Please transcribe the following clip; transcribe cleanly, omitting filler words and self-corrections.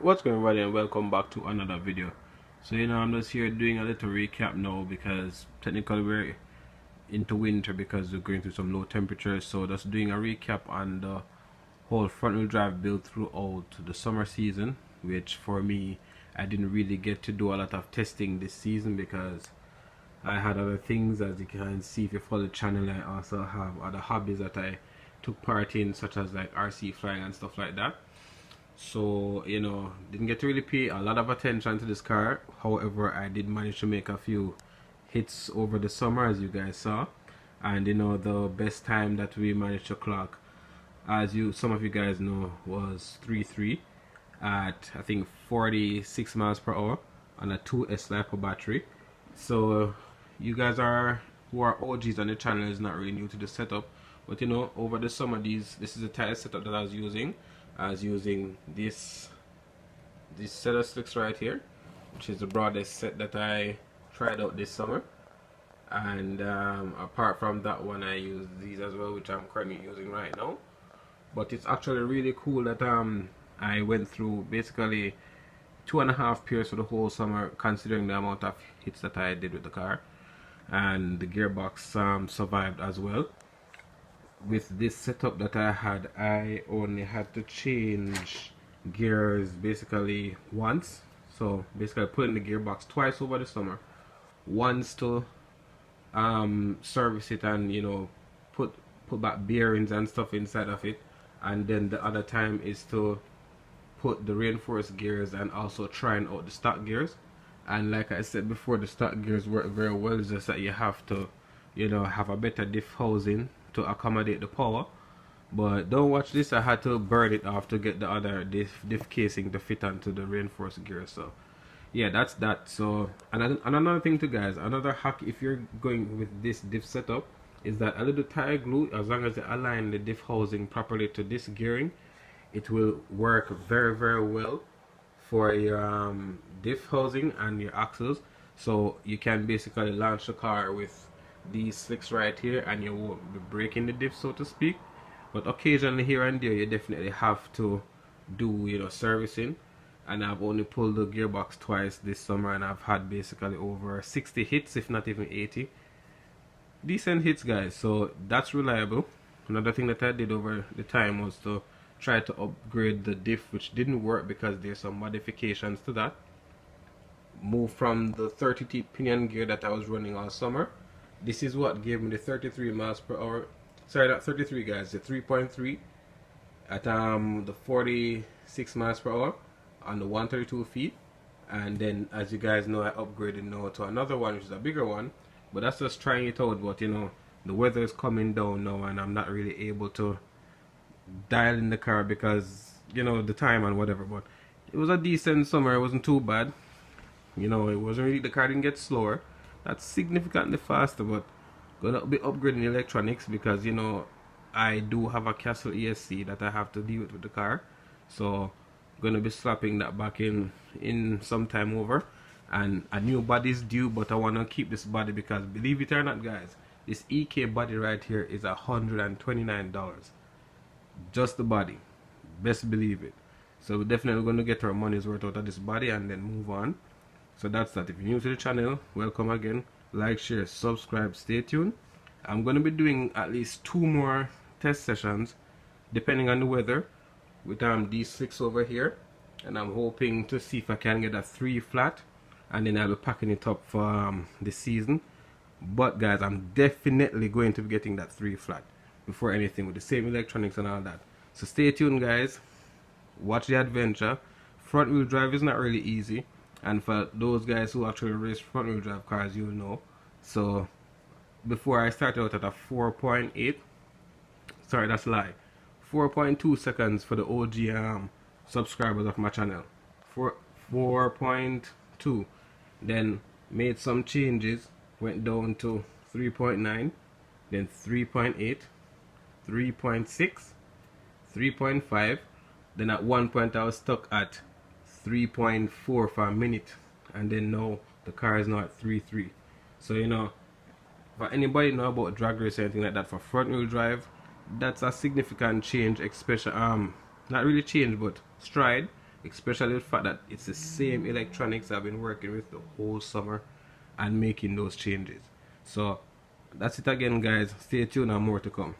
What's going on, everybody, and welcome back to another video. So I'm just here doing a little recap now because technically we're into winter because we're going through some low temperatures. So just doing a recap on the whole front wheel drive build throughout the summer season, which for me I didn't really get to do a lot of testing this season because I had other things. As you can see if you follow the channel, I also have other hobbies that I took part in, such as like RC flying and stuff like that. So didn't get to really pay a lot of attention to this car. However, I did manage to make a few hits over the summer, as you guys saw. And the best time that we managed to clock, as some of you guys know, was 3.3 at I think 46 miles per hour on a 2S LiPo battery. So you guys who are OGs on the channel is not really new to the setup, but over the summer this is the type of setup that I was using. I was using this set of slicks right here, which is the broadest set that I tried out this summer. And apart from that one, I use these as well, which I'm currently using right now. But it's actually really cool that I went through basically 2.5 pairs for the whole summer, considering the amount of hits that I did with the car, and the gearbox survived as well. With this setup that I had, I only had to change gears basically once. So basically put in the gearbox twice over the summer. Once to service it and put back bearings and stuff inside of it, and then the other time is to put the reinforced gears and also trying out the stock gears. And like I said before, the stock gears work very well. It's just that you have to have a better diff housing to accommodate the power. But don't watch this, I had to burn it off to get the other diff casing to fit onto the reinforced gear. So yeah, that's that. So and another thing too, guys, another hack if you're going with this diff setup is that a little tire glue, as long as you align the diff housing properly to this gearing, it will work very well for your diff housing and your axles. So you can basically launch the car with these slicks right here and you won't be breaking the diff, so to speak. But occasionally here and there you definitely have to do servicing. And I've only pulled the gearbox twice this summer, and I've had basically over 60 hits, if not even 80. Decent hits, guys, so that's reliable. Another thing that I did over the time was to try to upgrade the diff, which didn't work because there's some modifications to that. Move from the 30T pinion gear that I was running all summer. This is what gave me the 33 miles per hour. Sorry, not 33, guys, the 3.3 at the 46 miles per hour on the 132 feet. And then, as you guys know, I upgraded now to another one, which is a bigger one. But that's just trying it out. But the weather is coming down now, and I'm not really able to dial in the car because the time and whatever. But it was a decent summer. It wasn't too bad. It wasn't really, the car didn't get slower. That's significantly faster, but gonna be upgrading electronics because I do have a Castle ESC that I have to deal with the car. So gonna be slapping that back in some time over, and a new body is due, but I want to keep this body because, believe it or not, guys, this EK body right here is $129, just the body. Best believe it. So we're definitely going to get our money's worth out of this body and then move on. So that's that. If you're new to the channel, welcome again. Like, share, subscribe, stay tuned. I'm going to be doing at least 2 more test sessions depending on the weather with these 6 over here, and I'm hoping to see if I can get a 3 flat, and then I'll be packing it up for the season. But guys, I'm definitely going to be getting that 3 flat before anything, with the same electronics and all that. So stay tuned, guys. Watch the adventure. Front wheel drive is not really easy, and for those guys who actually race front wheel drive cars, you'll know. So before I started out at a 4.8, sorry, that's a lie, 4.2 seconds for the OG subscribers of my channel. 4.2. Then made some changes, went down to 3.9, then 3.8, 3.6, 3.5. Then at one point I was stuck at 3.4 for a minute, and then now the car is now at 3.3. So for anybody know about drag race or anything like that, for front wheel drive, that's a significant change, especially not really change, but stride, especially the fact that it's the same electronics I've been working with the whole summer and making those changes. So that's it again, guys. Stay tuned and more to come.